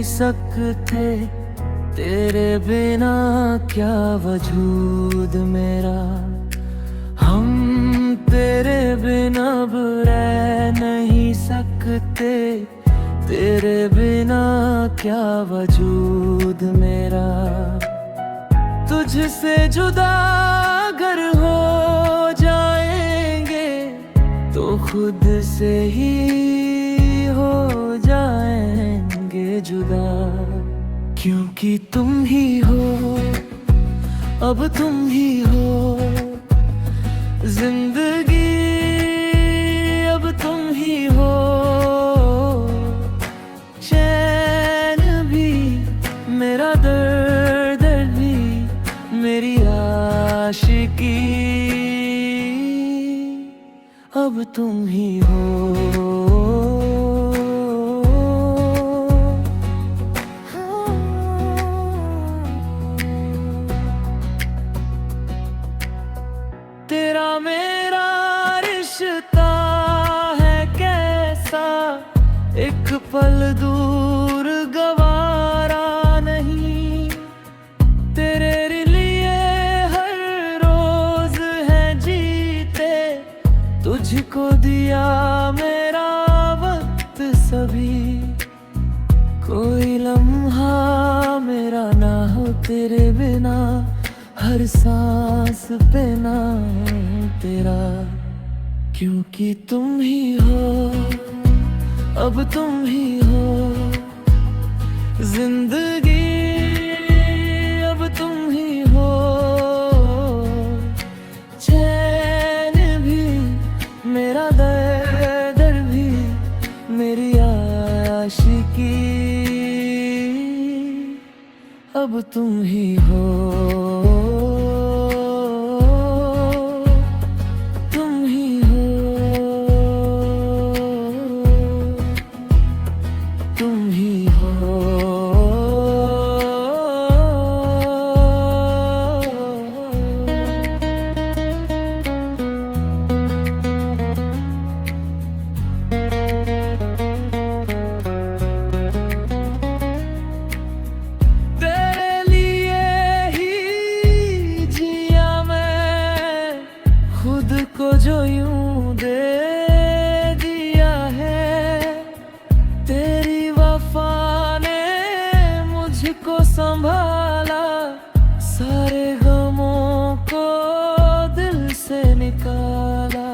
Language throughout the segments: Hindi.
नहीं सकते, तेरे बिना क्या वजूद मेरा। हम तेरे बिना अब रह नहीं सकते, तेरे बिना क्या वजूद मेरा। तुझसे जुदा अगर हो जाएंगे तो खुद से ही हो जाएंगे जुदा। क्योंकि तुम ही हो, अब तुम ही हो जिंदगी, अब तुम ही हो। चैन भी मेरा दर्द भी मेरी आशिकी, अब तुम ही हो। तेरा मेरा रिश्ता है कैसा, एक पल दूर गवारा नहीं। तेरे लिए हर रोज है जीते, तुझको दिया मेरा वक्त सभी। कोई लम्हा मेरा ना हो तेरे बिना, हर सांस पे नाम तेरा। क्योंकि तुम ही हो, अब तुम ही हो जिंदगी, अब तुम ही हो। चैन भी मेरा दर्द भी मेरी आशिकी, अब तुम ही हो। को जो यूं दे दिया है, तेरी वफा ने मुझको संभाला। सारे गमों को दिल से निकाला,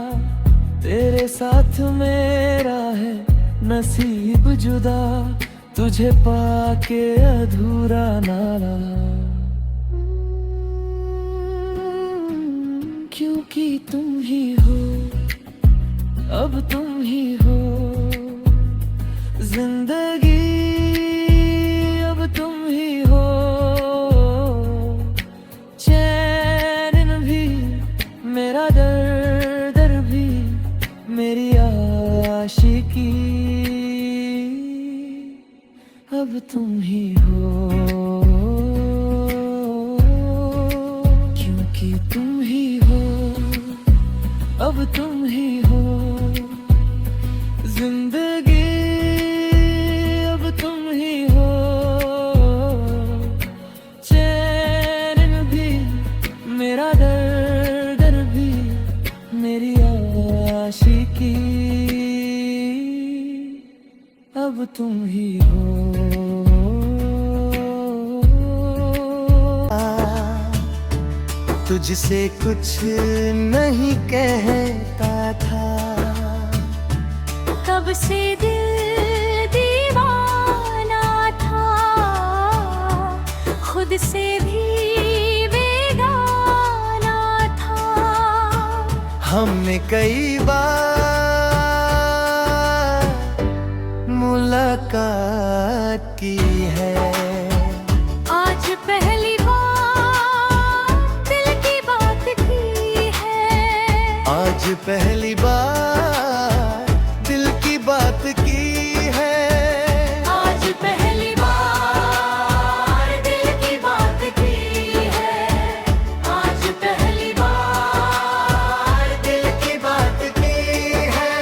तेरे साथ मेरा है नसीब जुदा, तुझे पाके अधूरा ना लगा। क्योंकि तुम ही हो, अब तुम ही हो जिंदगी, अब तुम ही हो। चैन भी मेरा दर्द भी मेरी आशिकी, अब तुम ही हो। क्योंकि तुम ही हो, अब तुम ही हो जिंदगी, अब तुम ही हो। चैन भी मेरा दर्द भी मेरी आशिकी, अब तुम ही हो। तुझसे कुछ नहीं कहता था, कब से दिल दीवाना था, खुद से भी बेगाना था। हमने कई बार मुलाकात की है, आज पहली बार दिल की बात की है। आज पहली बार दिल की बात की है। आज पहली बार दिल की बात की है। आज पहली बार दिल की बात की है।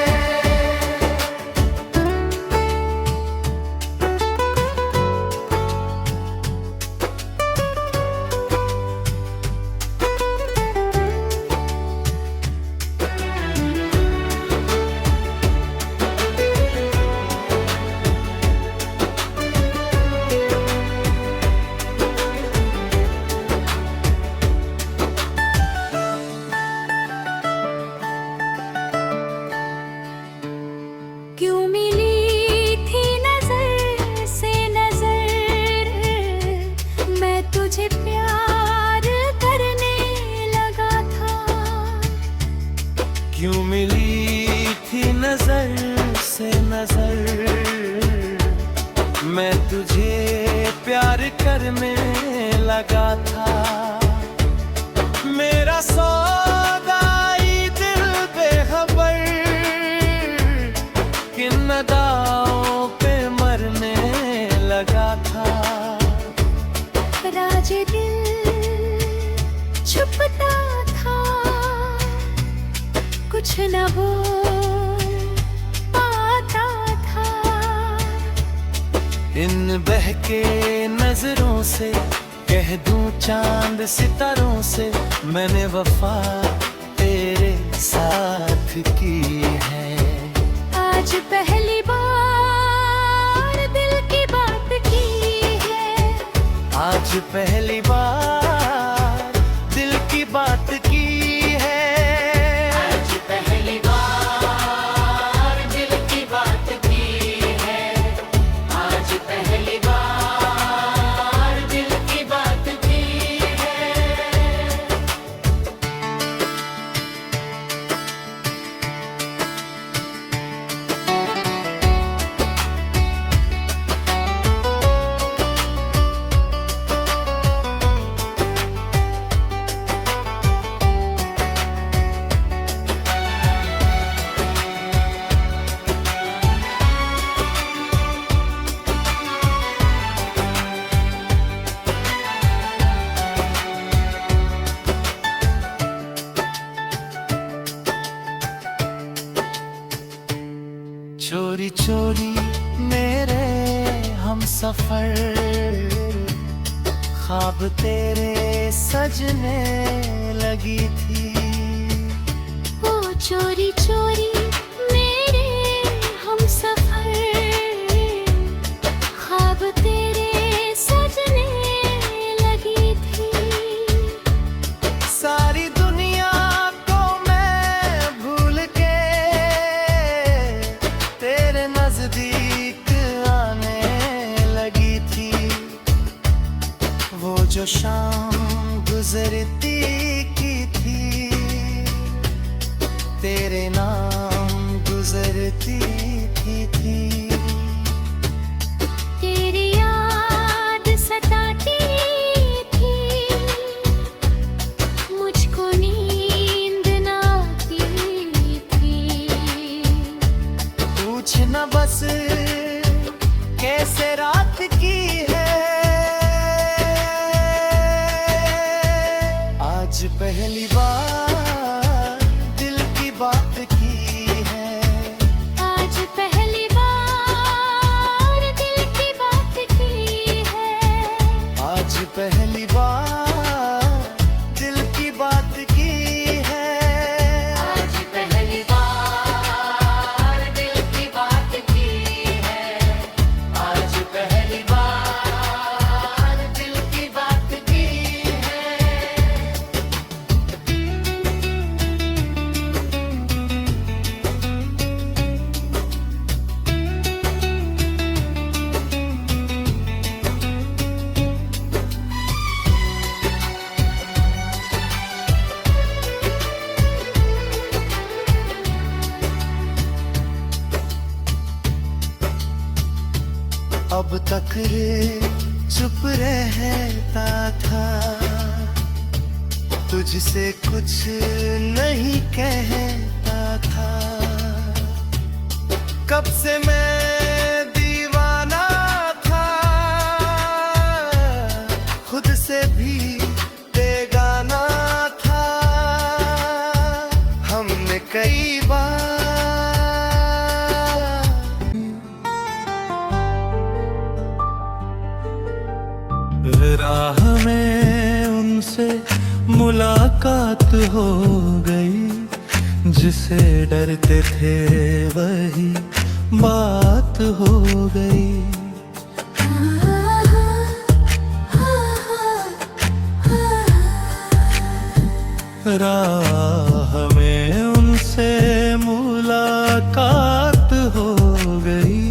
मैं तुझे प्यार करने लगा था। मेरा सौदाई दिल बेखबर किन अदाओं पे मरने लगा था। राज दिल छुपता था, कुछ न बोल पाता था। इन बहके नजरों से कह दूं चांद सितारों से, मैंने वफा तेरे साथ की है। आज पहली बार दिल की बात की है। आज पहली बार दिल की बात की है। आज पहली बार दिल की बात की है। आज पहली बार दिल की बात की है। चोरी चोरी मेरे हम सफर, ख्वाब तेरे सजने लगी थी। ओ चोरी चोरी मेरे हम सफर, ख्वाब तेरे सजने लगी थी। सारी दुनिया को मैं भूल के तेरे नजदीक आने लगी थी। वो जो शाम गुजरती की थी, तेरे नाम गुजरती थी। तेरी याद सताती थी, मुझको नींद न आती थी। पूछना बस कैसे रात की है। आज पहली बार दिल की बात की है। आज पहली बार दिल की बात की है। आज पहली बार दिल की बात की है। आज पहली बार दिल की बात की है। आज पहली बार दिल की बात की है। अब तक रे चुप रहता था, तुझसे कुछ नहीं कहता था। कब से मैं दीवाना था, खुद से भी बेगाना था। हमने कई बार राह में उनसे मुलाकात हो गई, जिसे डरते थे वही बात हो गई। राह में उनसे मुलाकात हो गई।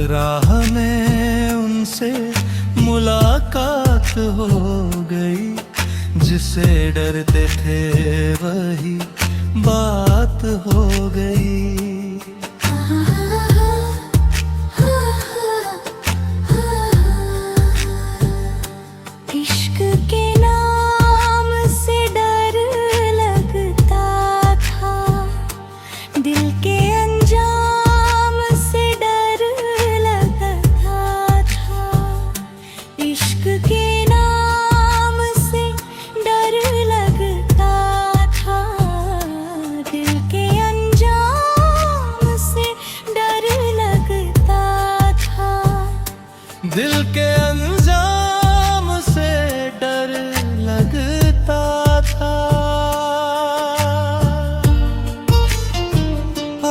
राह में उनसे मुलाकात हो गई, जिसे डरते थे वही बात हो गई। दिल के अंजाम से डर लगता था।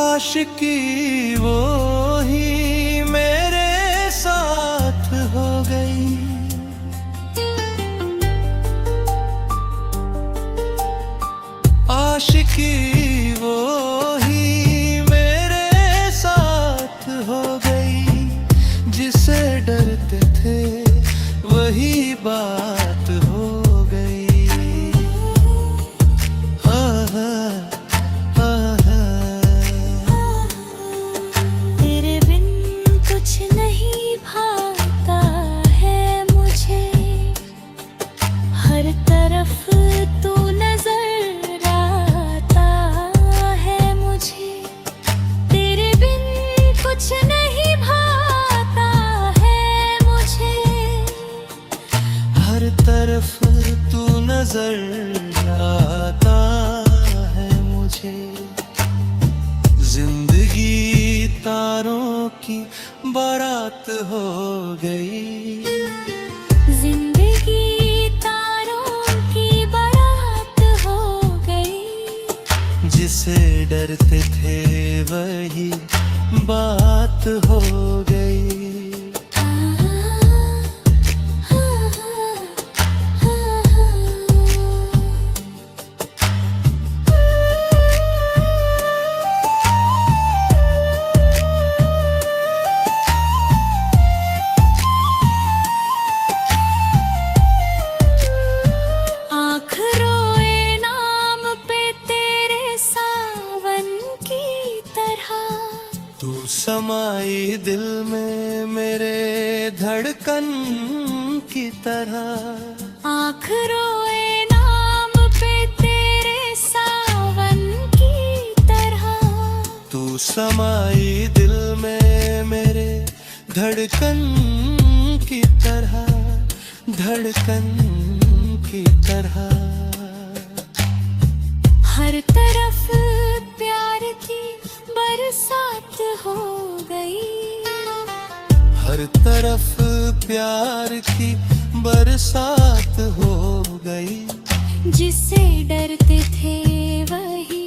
आशिकी वो ही मेरे साथ हो गई। आशिकी वो ही मेरे साथ हो गई। जिसे डरते थे वही बात हो गई। तेरे बिन कुछ नहीं भाता है मुझे। हर तरफ तू नजर आता है मुझे। तेरे बिन कुछ नहीं भाता है मुझे। हर तरफ तू नजर आता है मुझे। जिंदगी तारों की बारात हो गई। जिंदगी तारों की बारात हो गई। जिसे डरते थे वही बात हो गई। आँख रोए नाम पे तेरे सावन की तरह। तू समाई दिल में मेरे धड़कन की तरह। आँख रोए नाम पे तेरे सावन की तरह। तू समाई दिल में मेरे धड़कन की तरह। धड़कन की तरह। हर तरफ प्यार की बरसात हो गई। हर तरफ प्यार की बरसात हो गई। जिसे डरते थे वही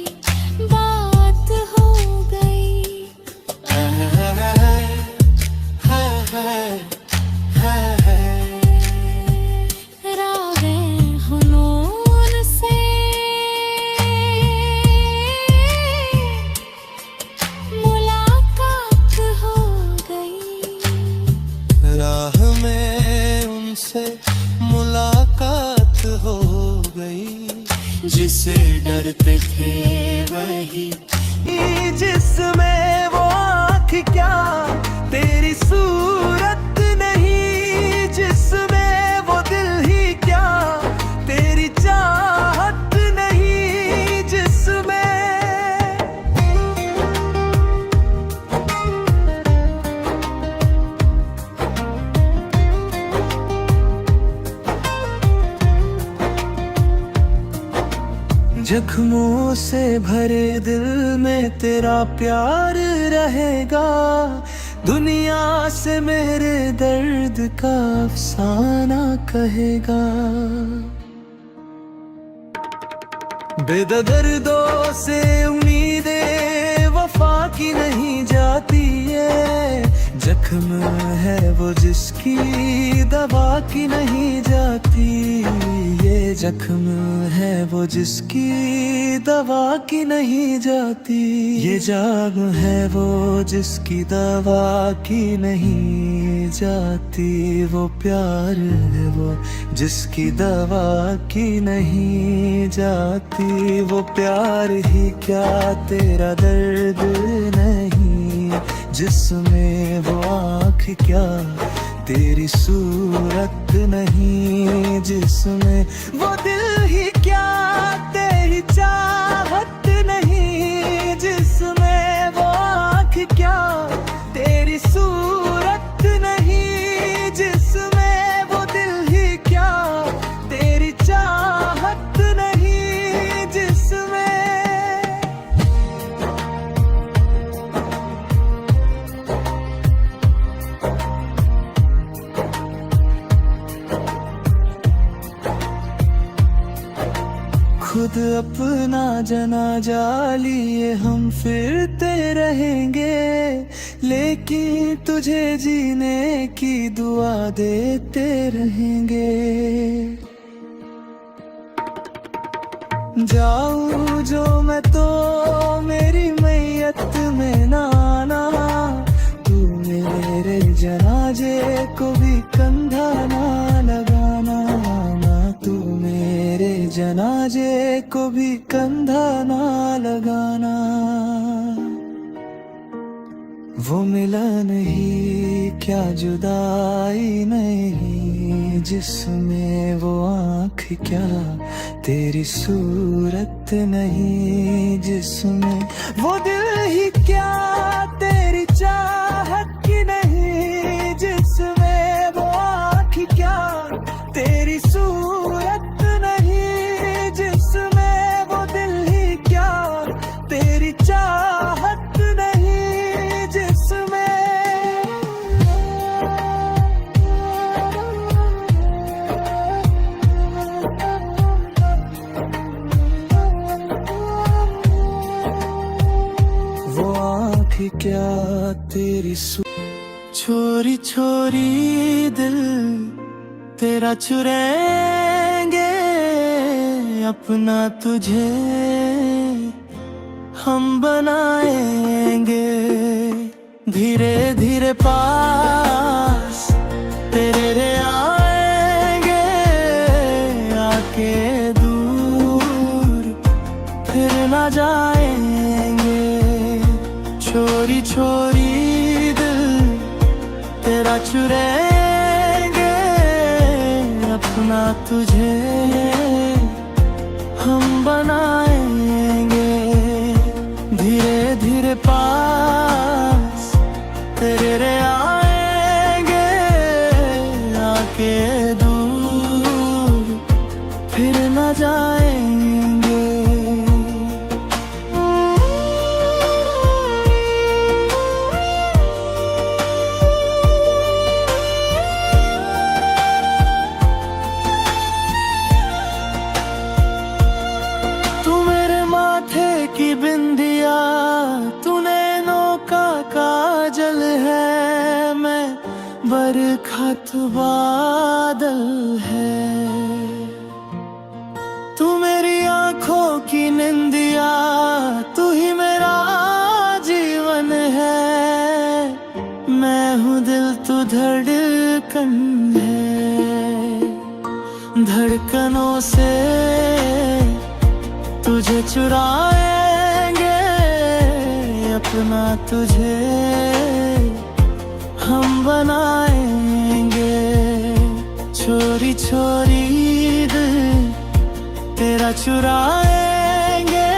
बात हो गई। रागे हुनून से मुलाकात हो गई। राह में उनसे मुलाकात हो गई। जिसे डरते थे वही। जिसमें वो आँख क्या तेरी सूरत नहीं। जिसमें वो दिल ही क्या तेरी चाहत नहीं। जिसमें जख्मों से भरे दिल में तेरा प्यार रहेगा। दुनिया से मेरे दर्द का अफसाना कहेगा। बेदर्दों से उम्मीदें वफा की नहीं जाती है। जख्म है वो जिसकी दवा की नहीं जाती। ये जख्म है वो जिसकी दवा की नहीं जाती। ये जाग है वो जिसकी दवा की नहीं जाती। वो प्यार है वो जिसकी दवा की नहीं जाती। वो प्यार ही क्या तेरा दर्द नहीं। जिसमें वो आँख क्या तेरी सूरत नहीं। जिसमें वो दिल ही क्या तेरी चाहत नहीं। जिसमें वो आँख क्या तेरी सूरत नहीं। जिसमें वो दिल ही क्या तेरी चाहत नहीं। जिसमें खुद अपना जनाजा लिए हम फिरते रहेंगे, लेकिन तुझे जीने की दुआ देते रहेंगे। जाऊं जो मैं तो मेरी मैयत में ना आना, तू मेरे जनाजे को भी कंधा ना लगाना, ना तू मेरे जनाजे को भी कंधा ना लगाना। वो मिलन ही क्या जुदाई नहीं, जिसमें वो आँख क्या तेरी सूरत नहीं, जिसमें वो दिल ही क्या तेरी चाहत की नहीं, जिसमें वो आँख क्या तेरी सूरत नहीं, जिसमें वो दिल ही क्या तेरी चाहत नहीं, जिसमें वो आँख क्या तेरी छोरी छोरी दिल तेरा चुराएंगे अपना तुझे हम बनाएंगे, धीरे धीरे पास तेरे रे आएंगे, आके दूर फिर ना जाएंगे। छोरी छोरी दिल तेरा चुराएंगे अपना तुझे हम बनाएंगे, धीरे धीरे पास तेरे रे आएंगे, आके दूर फिर न जाएंगे। की बिंदिया तूने नौका काजल है, मैं बरखा तू बादल है, तू मेरी आंखों की निंदिया, तू ही मेरा जीवन है, मैं हूँ दिल तू धड़कन है, धड़कनों से तुझे चुराएंगे अपना तुझे हम बनाएंगे। छोरी छोरी दिल तेरा चुराएंगे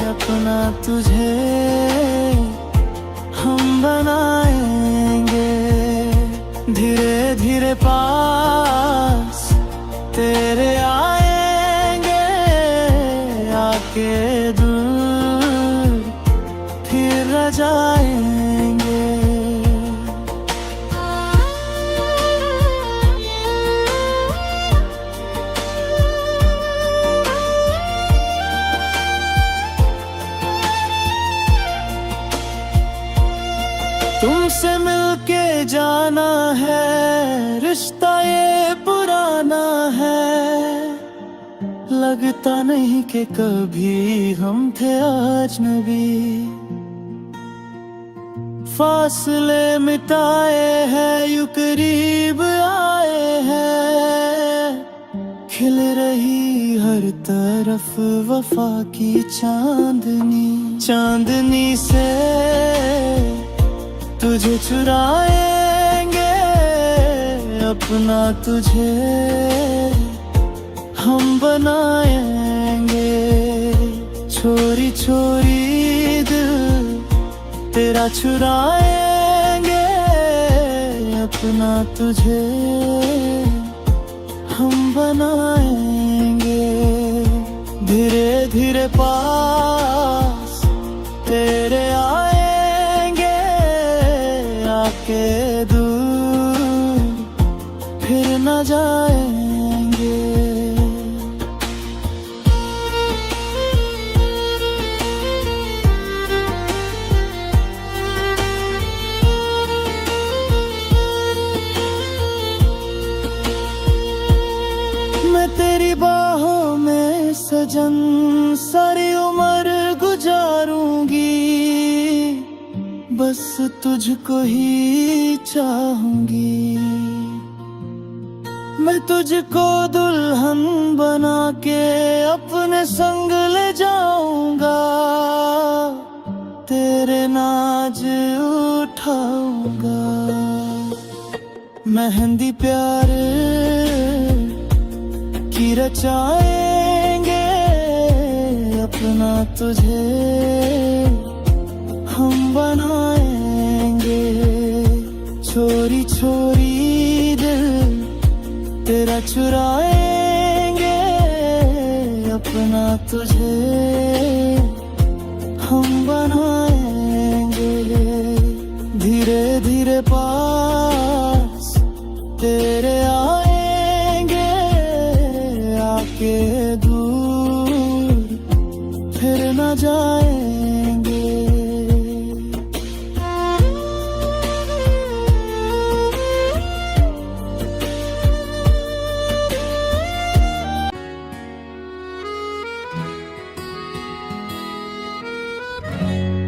अपना तुझे हम बनाएंगे, धीरे धीरे पास तेरे आएंगे, आके दूर फिर न जाएंगे। तुमसे मिलके जाना है, रिश्ता ये पुराना है, लगता नहीं कि कभी हम थे अजनबी, फासले मिटाए हैं यूं करीब आए हैं, खिल रही हर तरफ वफा की चांदनी, चांदनी से तुझे चुराएंगे अपना तुझे हम बनाएंगे। छोरी छोरी दिल तेरा चुराएंगे अपना तुझे हम बनाएंगे, धीरे धीरे पास तेरे आएंगे, आके दूर फिर न जाएंगे। सजन सारी उम्र गुजारूंगी, बस तुझको ही चाहूंगी। मैं तुझको दुल्हन बना के अपने संग ले जाऊंगा, तेरे नाज उठाऊंगा। मेहंदी प्यार की रचाएंगे, अपना तुझे हम बनाएंगे। छोरी छोरी दिल तेरा चुराएंगे, अपना तुझे हम बनाएंगे। धीरे धीरे पास तेरे आएंगे, आके दूर फिर न जाएंगे।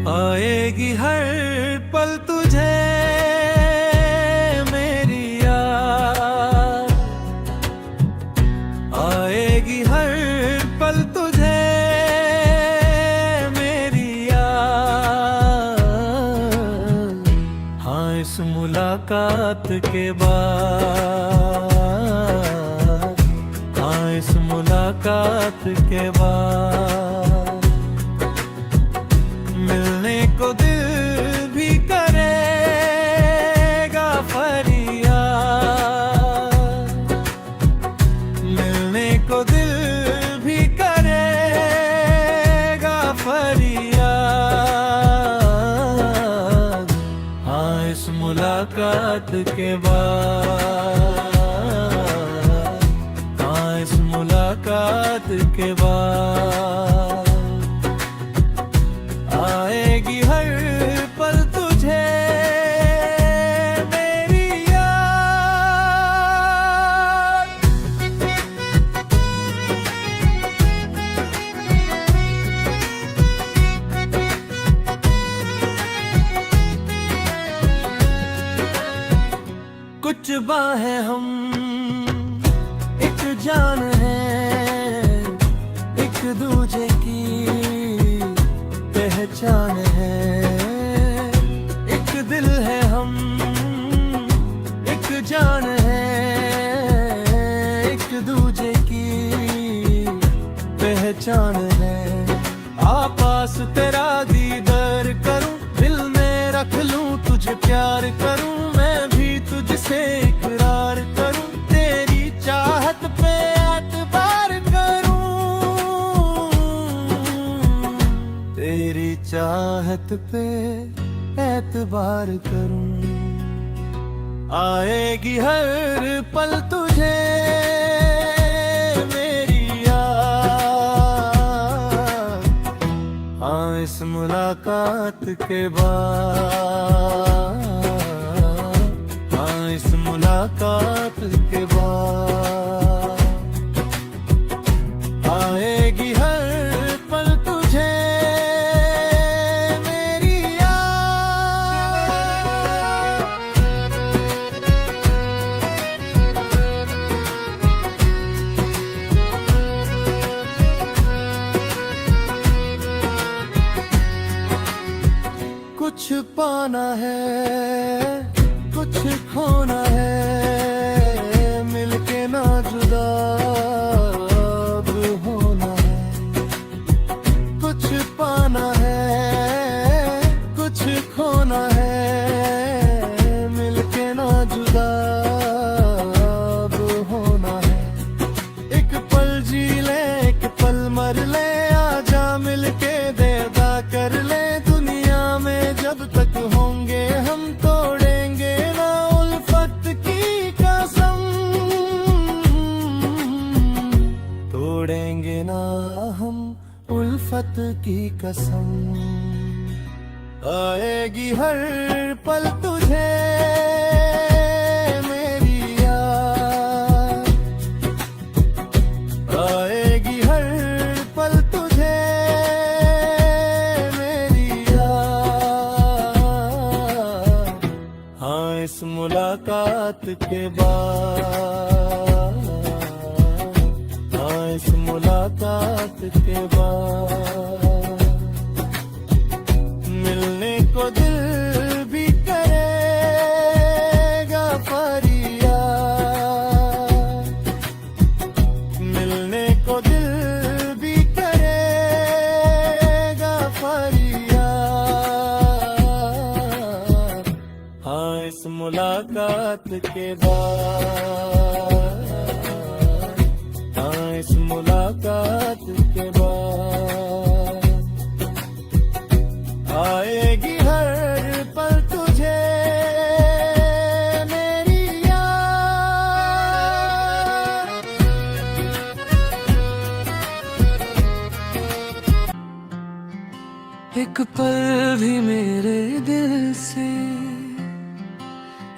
आएगी हर पल तुझे मेरी याद, आएगी हर पल तुझे मेरी याद। हाँ इस मुलाकात के बाद, हाँ इस मुलाकात के बाद मिलने को दिल भी करेगा फरियाद, मिलने को दिल भी करेगा फरियाद। हाँ इस मुलाकात के बाद, हाँ इस मुलाकात के बाद आएगी हर पल तुझे मेरी याद। कुछ बाहें हम एक जान है, एक दूजे की पहचान है। एक दिल है हम, एक जान है, एक दूजे की पहचान है। आपास तेरा दीदार करूं, दिल में रख लूं तुझे प्यार करूं, मैं भी तुझसे इकरार करूं, तेरी चाहत पे एतबार करूं, तेरी चाहत पे एतबार करूं। आएगी हर पल तुझे मेरी याद। हाँ इस मुलाकात के बाद, हाँ इस मुलाकात के बाद आएगी हर पल तुझे मेरी याद। कुछ पाना है, कुछ खोना है, मिलके ना जुदा अब होना है। कुछ पाना है, कुछ खोना है, मिलके ना जुदा अब होना है। एक पल जी ले, एक पल मर ले, आजा मिलके देदा कर ले। दुनिया में जब तक होंगे हम तोड़ेंगे ना उल्फत की कसम, तोड़ेंगे ना हम उल्फत की कसम। आएगी हर पल तुझे मेरी याद, आएगी हर पल मुलाकात के बाद, हाँ इस मुलाकात के बाद मिलने को दिल भी करेगा फरियाद, मिलने को दिल भी करेगा फरियाद, हाँ इस मुलाकात के बाद, हाँ इस मुलाकात के बाद आएगी हर पल तुझे मेरी याद। एक पल भी मेरे दिल से,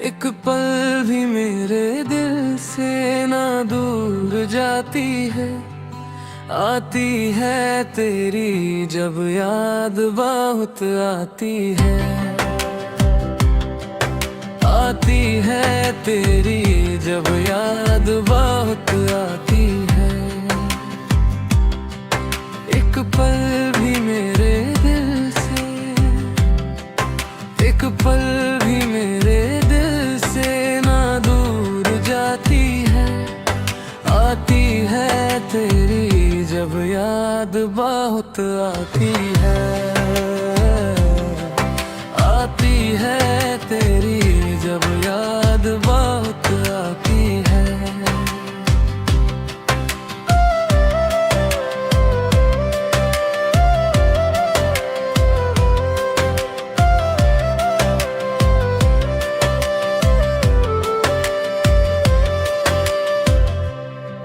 एक पल भी मेरे दिल से ना दूर जाती है, आती है तेरी जब याद बहुत आती है, आती है तेरी जब याद बहुत आती है। एक पल भी मेरे दिल से, एक पल भी मेरे दिल से ना दूर जाती है, आती है तेरी जब याद बहुत आती है, आती है तेरी जब याद बहुत आती है।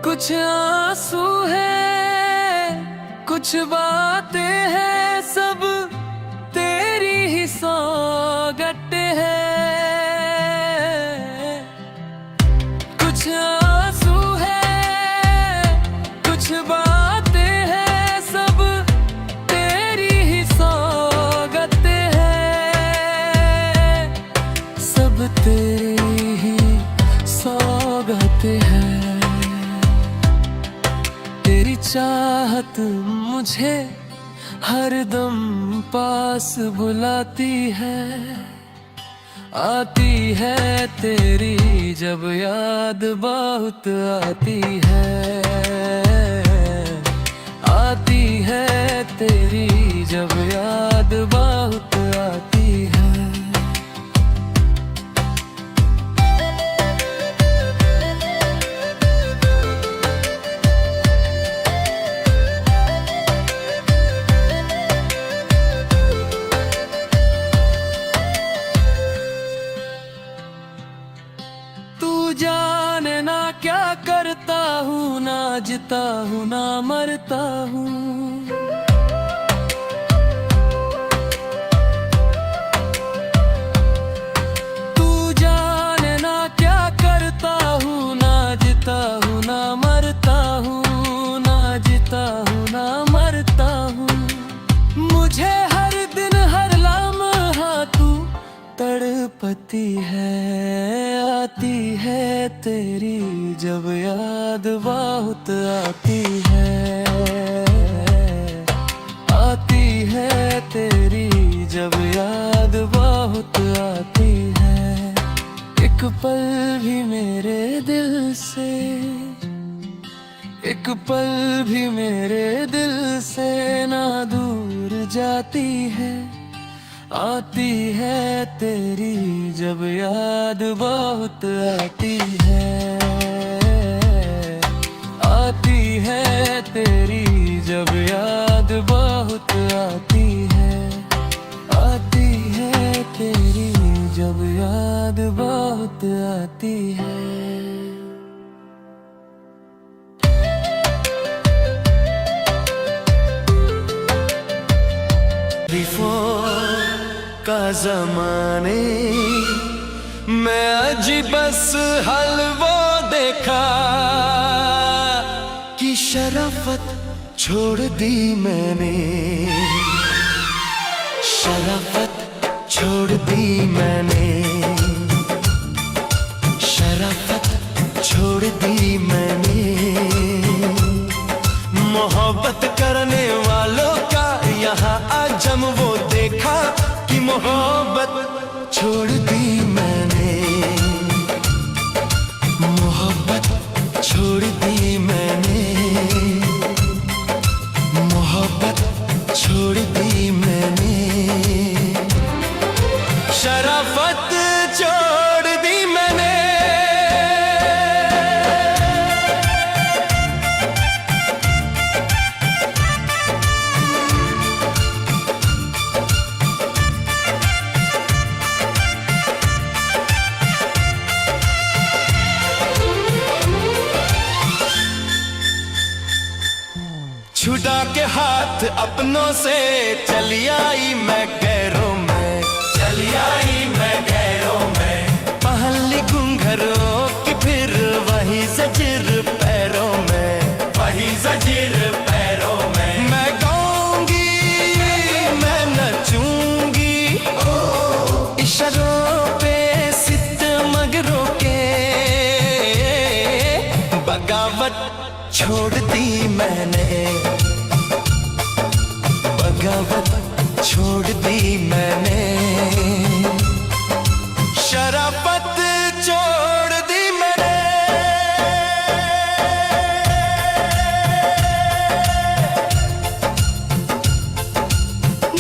कुछ आंसू है, कुछ बातें हैं, सब तेरी ही सौगत है। कुछ आंसू है, कुछ बातें हैं, सब तेरी ही सौगत है, सब तेरी ही सौगत है। तेरी चाहत मुझे हरदम पास बुलाती है, आती है तेरी जब याद बहुत आती है, आती है तेरी जब याद बहुत आती है। जाने ना क्या करता हूँ, ना जीता हूँ ना मरता हूँ, तू जाने ना क्या करता हूँ, ना जीता हूँ ना मरता हूँ, ना जीता हूँ ना मरता हूँ। मुझे हर दिन हर लम्हा तू तड़पती है, आती है तेरी जब याद बहुत आती है, आती है तेरी जब याद बहुत आती है। एक पल भी मेरे दिल से, एक पल भी मेरे दिल से ना दूर जाती है, आती है तेरी जब याद बहुत आती है, आती है तेरी जब याद बहुत आती है, आती है तेरी जब याद बहुत आती है। का ज़माने मैं अज बस हलवो देखा कि शराफत छोड़ दी मैंने, शराफत छोड़ दी मैंने। छोड़ दी मैंने, मोहब्बत छोड़ दी मैंने, मोहब्बत छोड़ दी मैंने, शराफत छोड़ दी मैंने। छुड़ा के हाथ अपनों से चली आई मैं गैरों में, चली आई मैं गैरों में, पहली घुंघरों की फिर वही जंजीर पैरों में, वही जंजीर पैरों में। मैं गाऊंगी मैं नचूंगी इशारों पे सित मगरों के, बगावत छोड़ दी मैंने, बगावत छोड़ दी मैंने, शराफत छोड़ दी मैंने।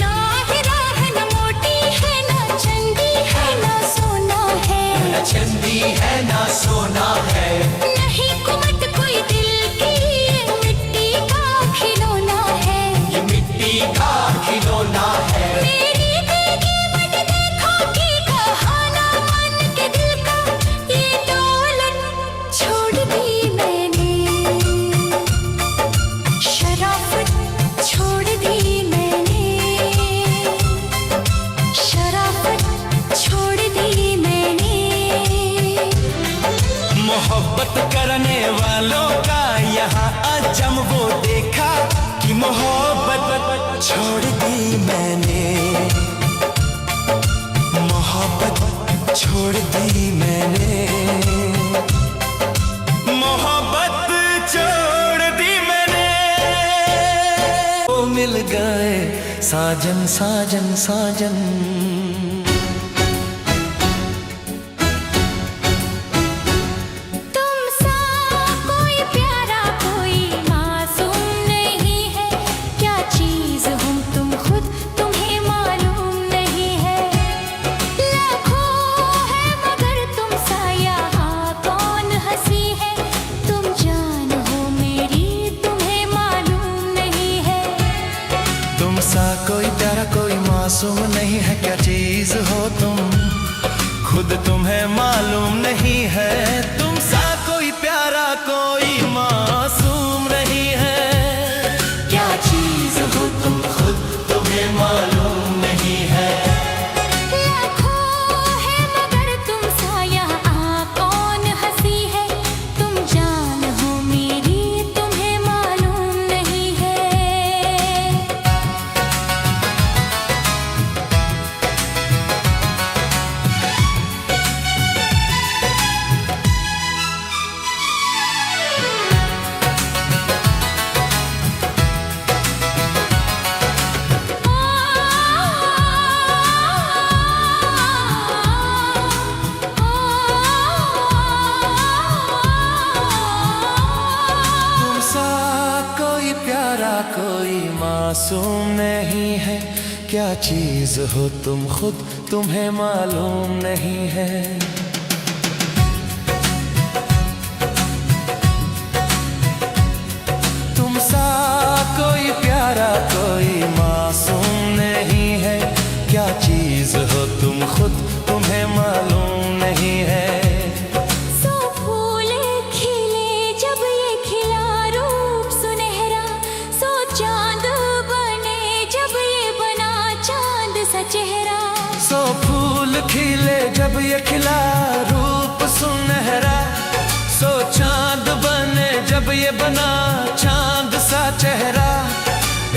ना हीरा है ना मोती है ना चंदी है ना सोना है, न चंदी है ना सोना है, नहीं कुमत कोई दिल की, ये मिट्टी का खिलौना है, ये मिट्टी का खिलौना है। मेरी देगी मत देखो कि कहाना मन के दिल का, ये दौलत छोड़ दी मैंने, शराफत छोड़ दी मैंने, शराफत छोड़ दी मैंने। मोहब्बत करने वालों का यहाँ अजम वो देखा कि मोहब्बत छोड़ दी मैंने, मोहब्बत छोड़ दी मैंने, मोहब्बत छोड़ दी मैंने। वो मिल गए साजन साजन साजन, तुम सा कोई प्यारा कोई मासूम नहीं है, क्या चीज हूँ तुम खुद तुम्हें मालूम नहीं है, लाखों है मगर तुम सा यहाँ कौन हंसी है, तुम जान हो मेरी तुम्हें मालूम नहीं है। तुम सा कोई प्यारा कोई मासूम नहीं है, क्या चीज हो तुम खुद तुम्हें मालूम नहीं है, तुम सा कोई प्यारा कोई मासूम नहीं है, क्या चीज हो तुम खुद तुम्हें मालूम नहीं है। लाखों है मगर तुम सा यहाँ कौन हंसी है, तुम जान हो मेरी तुम्हें मालूम नहीं है। तुम सा कोई प्यारा कोई मासूम नहीं है, क्या चीज हो तुम खुद तुम्हें मालूम नहीं है। तुम सा कोई प्यारा कोई मासूम नहीं है, क्या चीज हो तुम खुद तुम्हें मालूम नहीं है। सो फूल खिले जब ये खिला रूप सुनहरा, सो चांद बने जब ये बना चांद सा चेहरा, सो फूल खिले जब ये खिला रूप सुनहरा, सो चांद बने जब ये बना चांद सा चेहरा,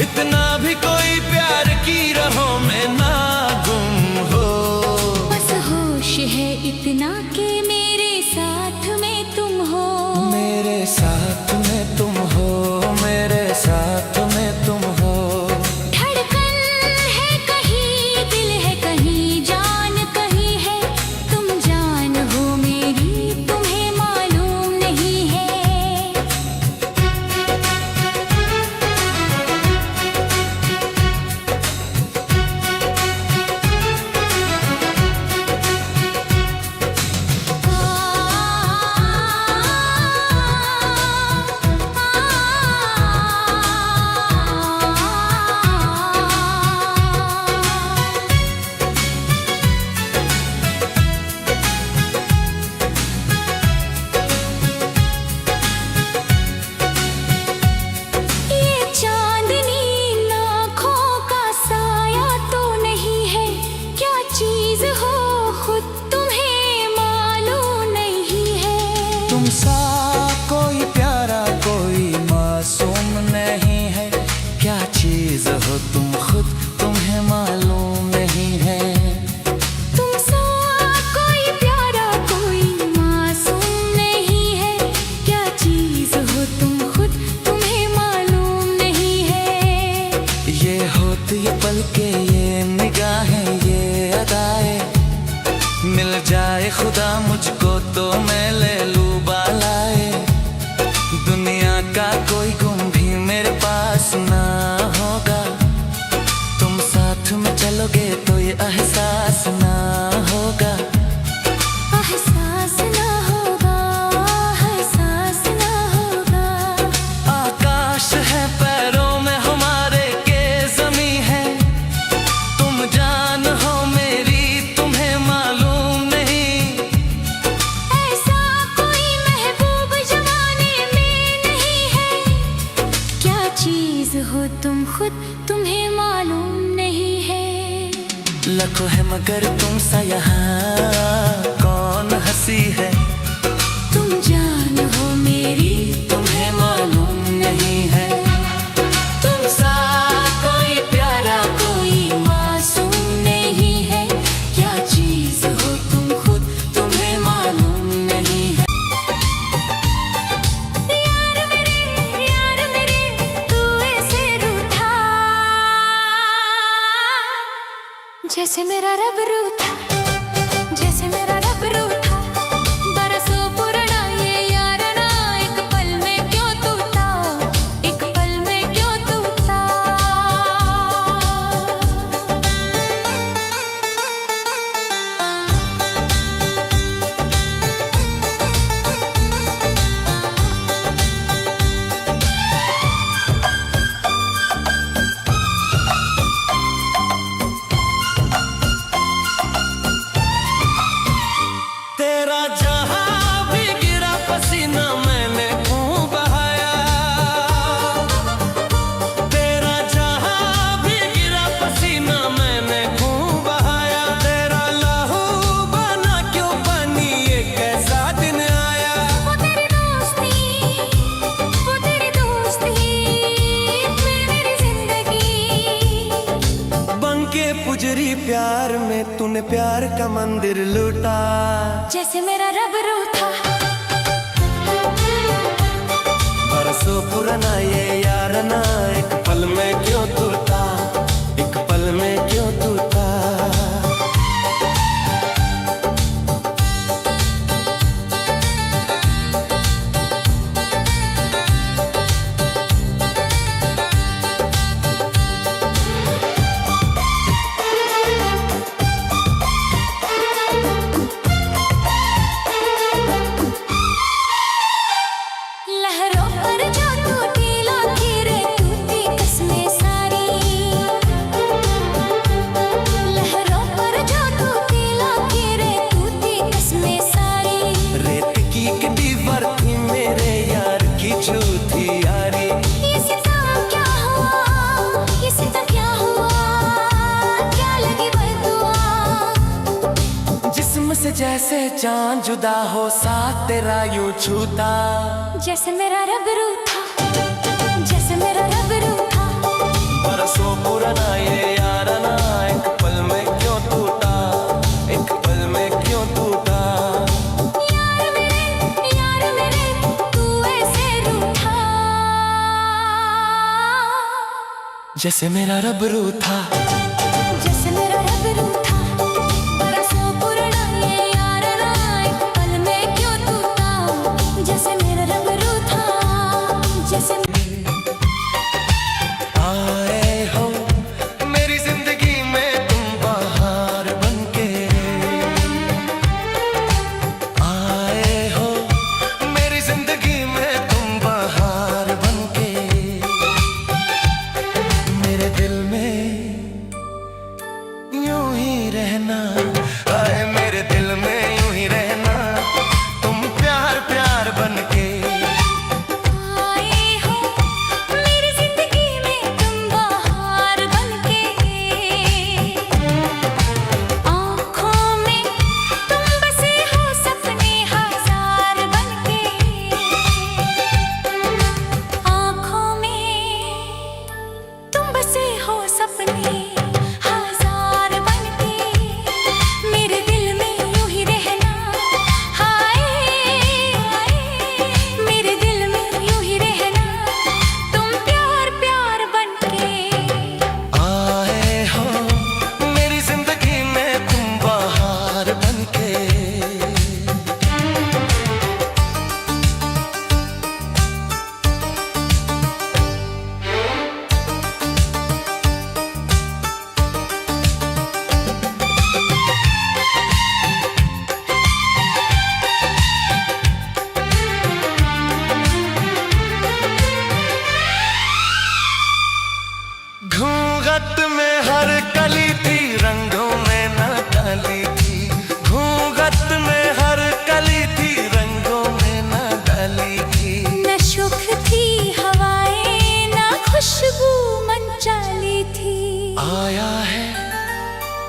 इतना भी कोई प्यार की राहों में ना गुम हो। बस होश है इतना कि मेरे साथ में तुम हो, मेरे साथ में तुम हो, मेरे साथ में तुम हो। धड़कन है कहीं दिल है कहीं जान कहीं, तुम सा कोई प्यारा कोई मासूम नहीं है, क्या चीज हो तुम खुद तुम्हें मालूम नहीं है। तुम सा कोई प्यारा कोई मासूम नहीं है, क्या चीज हो तुम खुद तुम्हें मालूम नहीं है। ये होती ये पलके ये निगाहें ये अदाएं, मिल जाए खुदा मुझको तो मैं ले लूं बालाए। दुनिया का कोई गुम भी मेरे पास ना होगा, तुम साथ में चलोगे तो ये एहसास ना होगा। एहसास ना होगा, एहसास ना होगा। आकाश है पैरों में हमारे के ज़मीं है, तुम जान हो मेरी तुम्हें मालूम नहीं। ऐसा कोई महबूब जमाने में नहीं है, क्या चीज हो तुम खुद तुम्हें मालूम नहीं है। लाखों है मगर तुम सा यहाँ कौन हंसी है, तुम जान हो मेरी तुम्हें मालूम नहीं है। तुम सा कोई प्यारा कोई मासूम नहीं है, क्या चीज हो तुम खुद तुम्हें मालूम नहीं है। यार मेरे तू ऐसे रूठा, जैसे मेरा रब रूठा, जैसे मेरा रब रूठा। बरसों पुराना ये याराना, एक पल में क्यों टूटा, एक पल में क्यों टूटा। तेरा जहां भी गिरा पसीना मैंने खूब बहाया, तेरा जहां भी गिरा पसीना मैंने खूब बहाया। तेरा लहू बना क्यों बनी ये कैसा दिन आया। वो तेरी दोस्ती मेरी जिंदगी। बनके पुजरी प्यार में तूने प्यार का मंदिर लूटा, जैसे मेरा रब रूठा, बरसों पुराना ये यारना, एक पल में क्यों टूटा, एक पल में क्यों टूटा। लहरों पर जो टूटी लकीरें टूटी कसमें सारी। लहरों पर जो टूटी लकीरें टूटी कसमें सारी। रेत की दीवार थी मेरे यार की झूठी यारी। ये सितम क्या हुआ, ये सितम क्या हुआ, क्या लगी बददुआ। जिस्म से जैसे चांद जुदा हो साथ तेरा यूं छूता, जैसे मेरा रब रूठा, जैसे मेरा रब रूठा। बरसों पुराना ये यारना, एक पल में क्यों टूटा, एक पल में क्यों टूटा। यार मेरे तू ऐसे रूठा, जैसे मेरा रब रूठा, जैसे मेरा रब रूठा। बरसों पुराना ये याराना, एक पल में क्यों टूटा, जैसे मेरा रब रूठा, जैसे। आए हो मेरी जिंदगी में तुम बाहर बनके, आए हो मेरी जिंदगी में तुम बाहर बनके। मेरे दिल में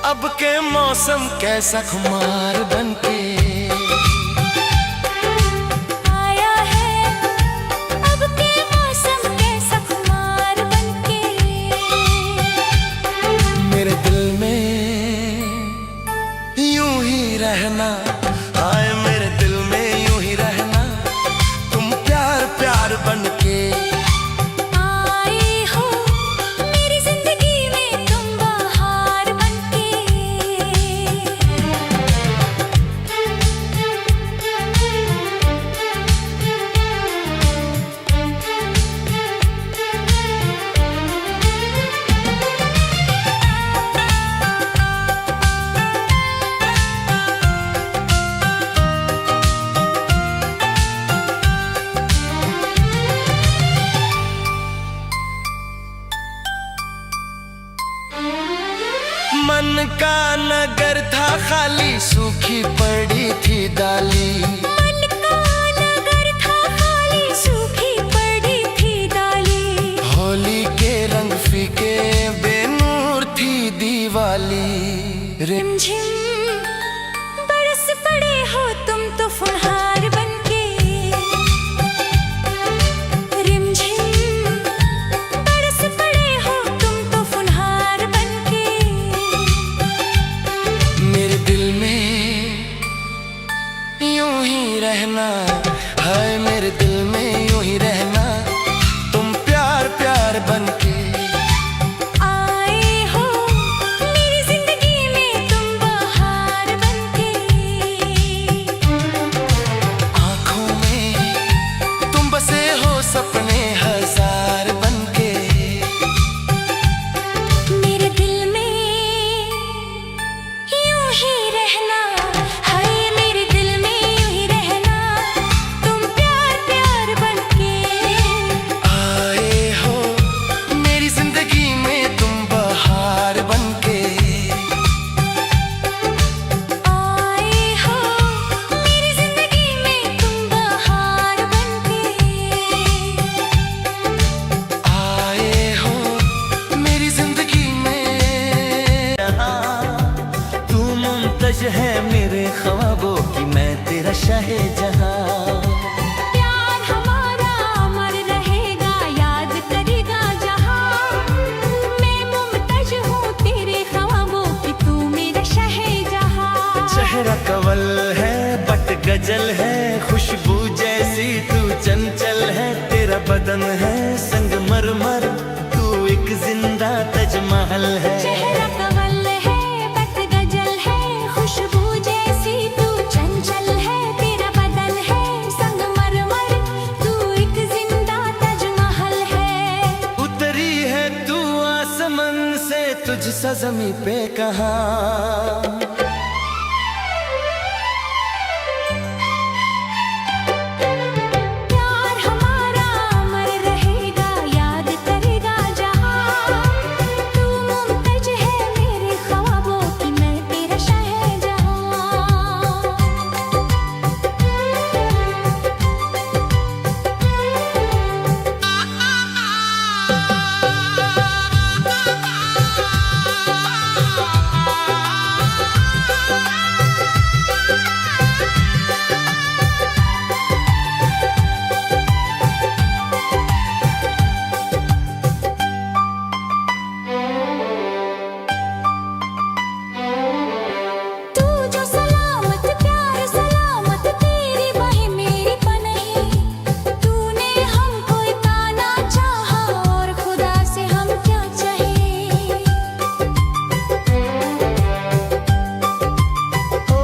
अब के मौसम कैसा खुमार बनके आया है, अब के मौसम कैसा खुमार बनके मेरे दिल में यूं ही रहना, आए मेरे दिल में यूं ही रहना, तुम प्यार प्यार बनके आए हो मेरी जिंदगी में तुम बहार बनके। मन का नगर था खाली, सूखी पड़ी थी डाली, मन का नगर था खाली, सूखी पड़ी थी डाली, होली के रंग फीके बेनूर थी दीवाली। रिमझिम बरस पड़े हो तुम तो फुहार बनके, रिमझिम बरस पड़े हो तुम तो फुहार बनके मेरे दिल में यूं ही रहना, हाय मेरे दिल में यूं ही रहना, तुम प्यार प्यार बनके आए हो मेरी जिंदगी में तुम बहार बनके। आँखों में तुम बसे हो सपने हजार बनके मेरे दिल में यूं ही रहना, हाय मेरे दिल में यूं ही रहना, तुम प्यार प्यार बनके आए हो मेरी जिंदगी में तुम बहार बनके आए हो मेरी जिंदगी में तुम बहार बनके आए हो मेरी जिंदगी में। तू मुमतज है मेरे ख्वाबों की, मैं तेरा शाहे जहां। प्यार हमारा अमर रहेगा, याद करेगा जहां, मैं मुमतज हूँ तेरे ख्वाबों की, तू मेरा शहजहां। चेहरा कवल है बट गजल है, खुशबू जैसी तू चंचल है, तेरा बदन है संगमरमर, तू एक जिंदा ताजमहल है। चेहरा कवल है बट गजल है, खुशबू जैसी तू चंचल है, तेरा बदन है संगमरमर, तू एक जिंदा ताजमहल है। उतरी है तू आसमान से, तुझसा ज़मीं पे कहाँ। प्यार हमारा अमर रहेगा, याद करेगा जहां, तू मुमतज है मेरे ख्वाबों की, मैं तेरा तू जो सलामत प्यार सलामत तेरी बाहें मेरी पनाह, तूने हमको इतना चाहा और खुदा से हम क्या चाहे। ओ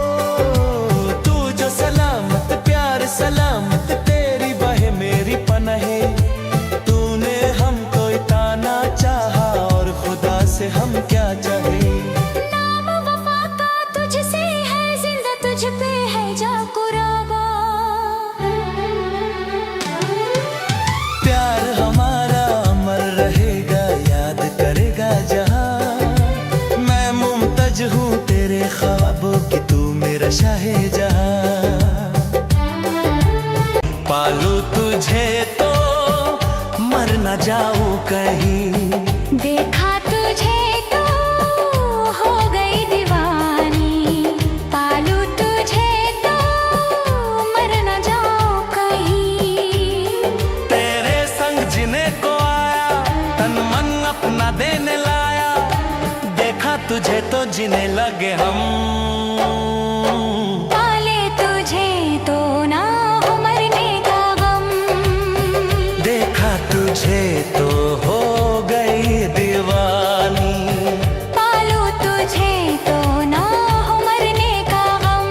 तू जो सलामत प्यार सलामत तेरी बाहें मेरी पनाहे, तूने हमको इतना चाहा और खुदा से हम क्या चाहे। नाम वफा का तुझसे है, जिंदा तुझ पे है जा कुर्बान। प्यार हमारा अमर रहेगा, याद करेगा जहां, मैं मुमतज हूँ तेरे ख्वाबों की, तू मेरा शाहे जहां। पालू तुझे तो मर न जाऊं कहीं, देखा तुझे तो हो गई तो जीने लगे हम। पाले तुझे तो ना हो मरने का गम, देखा तुझे तो हो गई दीवानी, पालू तुझे तो ना हो मरने का गम।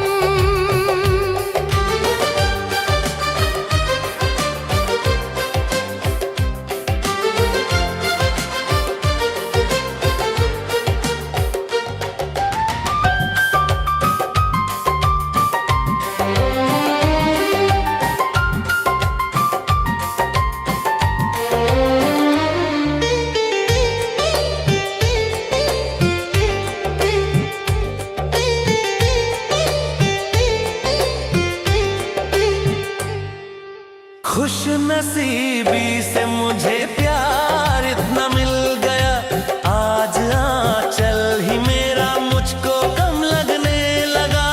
खुश नसीबी से मुझे प्यार इतना मिल गया, आज आंचल ही मेरा मुझको कम लगने लगा।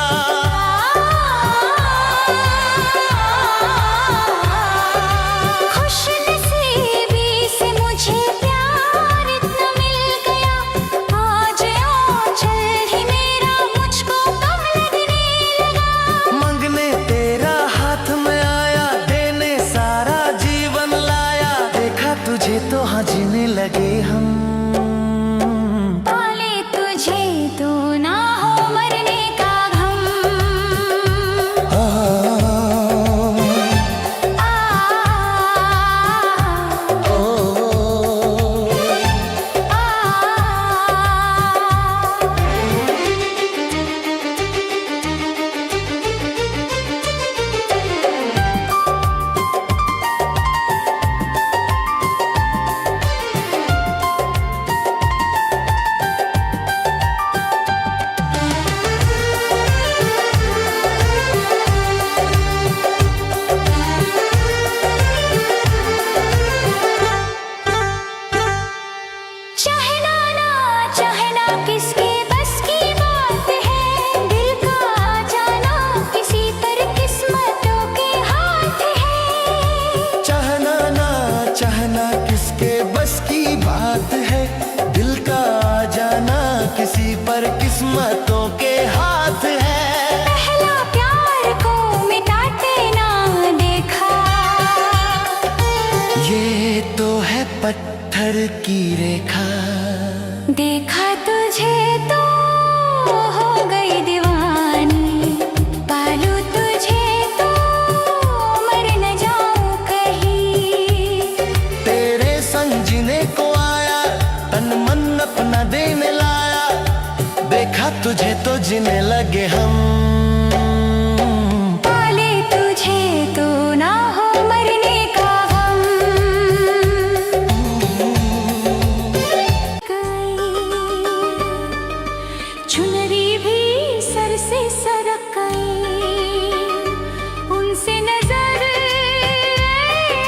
खुश नसीबी से मुझे प्यार इतना मिल गया, आज आंचल ही मेरा मुझको कम लगने लगा। मंगने तेरा हाथ में आया, देने सारा जीवन लाया, देखा तुझे तो हाँ जीने लगे हम। पाले तुझे तो ना हो मरने का गम, आ, चाहना किसके बस की बात है, दिल का जाना किसी पर किस्मतों के हाथ है। चाहना ना चाहना किसके बस की बात है, दिल का जाना किसी पर किस्मतों के हाथ है। पहला प्यार को मिटाते ना देखा, ये तो है पत्थर की रेखा, देखा तुझे तो हो गई दीवानी, पालू तुझे तो मर न जाऊं कहीं। तेरे संग जीने को आया, तन मन अपना देने लाया, देखा तुझे तो जीने लगे हम। पाले तुझे तो ना हो मरने का गम, चुनरी भी सर से सरक गई, उनसे नजर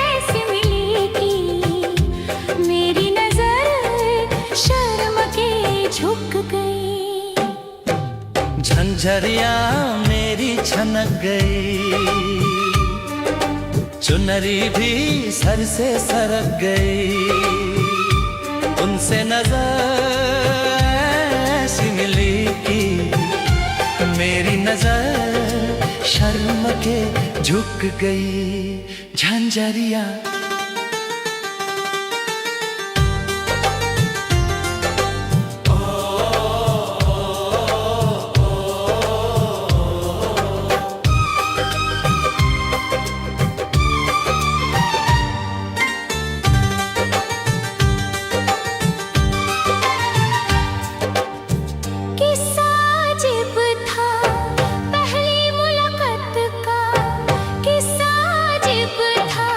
ऐसी मिली कि मेरी नजर शर्म के झुक गई। झंझरिया मेरी छनक गई, चुनरी भी सर से सरक गई, उनसे नजर ऐसी मिली कि मेरी नजर शर्म के झुक गई। झंझरिया किस्सा अजीब था पहली मुलाकात का, किस्सा अजीब था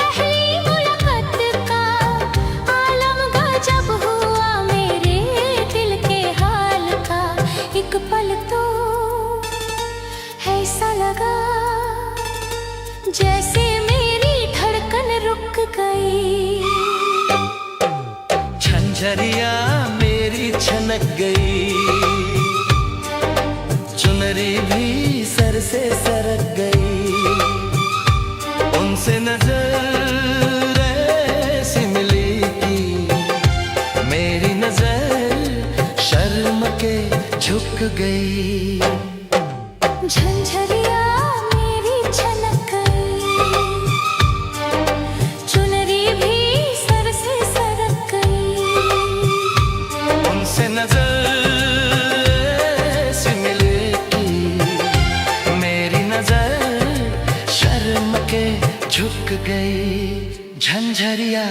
पहली मुलाकात का, आलम गजब हुआ मेरे दिल के हाल का। एक पल तो ऐसा लगा जैसे मेरी धड़कन रुक गई। झंझरिया मेरी छनक गई, चुनरी भी सर से सरक गई, उनसे नजर ऐसी मिली कि मेरी नजर शर्म के गई। झंझरिया मेरी छनक गई, चुनरी भी सर से सरक गई। उनसे नजर से मिले की मेरी नजर शर्म के झुक गई। झंझरिया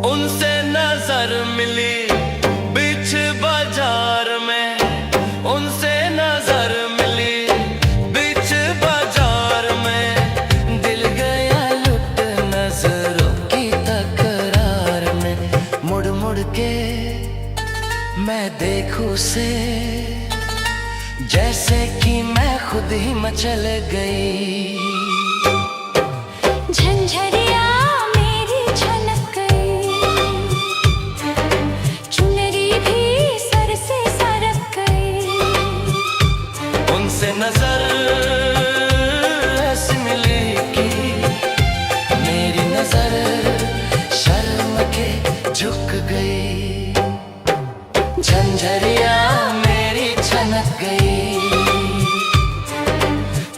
उनसे नजर मिली बीच बाजार में, उनसे नजर मिली बीच बाजार में। दिल गया लुट नजरों की तकरार में। मुड़ मुड़ के मैं देखूं उसे जैसे कि मैं खुद ही मचल गई। झंझरिया मेरी छनक गई, चुनरी भी सर से सरक गई। उनसे नजर ऐसी मिली कि मेरी नजर शर्म के झुक गई। झंझरिया मेरी छनक गई,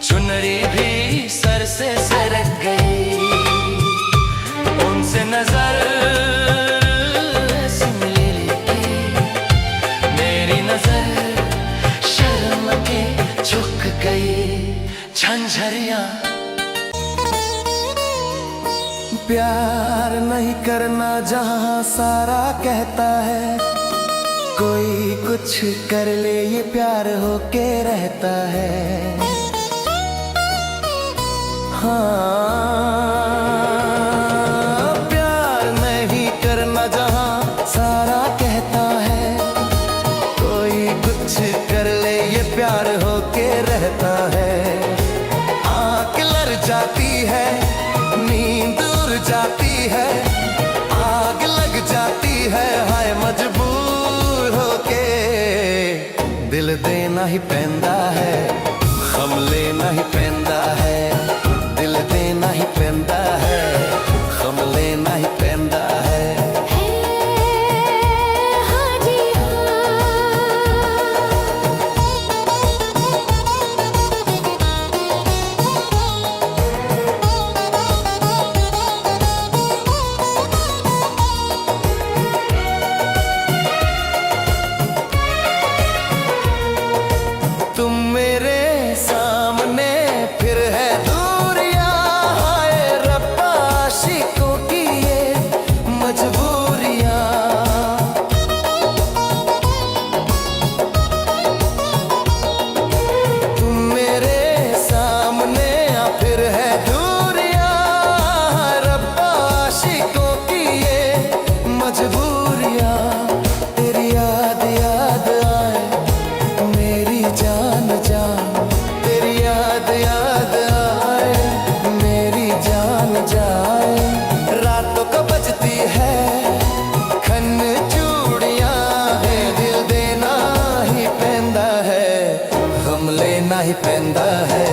चुनरी भी सर से सरक गई। उनसे नजर ऐसी मिली कि मेरी नजर शर्म के झुक गई। झंझरिया प्यार नहीं करना जहाँ सारा कहता है, कोई कुछ कर ले ये प्यार होके रहता है। हाँ, प्यार नहीं करना जहाँ सारा कहता है, कोई कुछ कर ले ये प्यार होके रहता है। आँख लड़ जाती है, नींद उड़ जाती है, आग लग जाती है, हाय मजबूर होके दिल देना ही पैंदा है, गम लेना ही पैंदा है। दिल देना ही पैंदा है, गम लेना ही पैंदा है। हाँ जी तुम मेरे सामने फिर है दूरियां, हाय रब्बा आशिकों की ये मजबूरियां। तुम मेरे सामने फिर है दूरियां, हाय रब्बा आशिकों की ये मजबूरियां। तेरी याद याद आए मेरी जान जान, तेरी याद याद आए मेरी जान जाए। रातों को बजती है खन चूड़ियां, है दिल देना ही पैंदा है, गम लेना ही पैंदा है।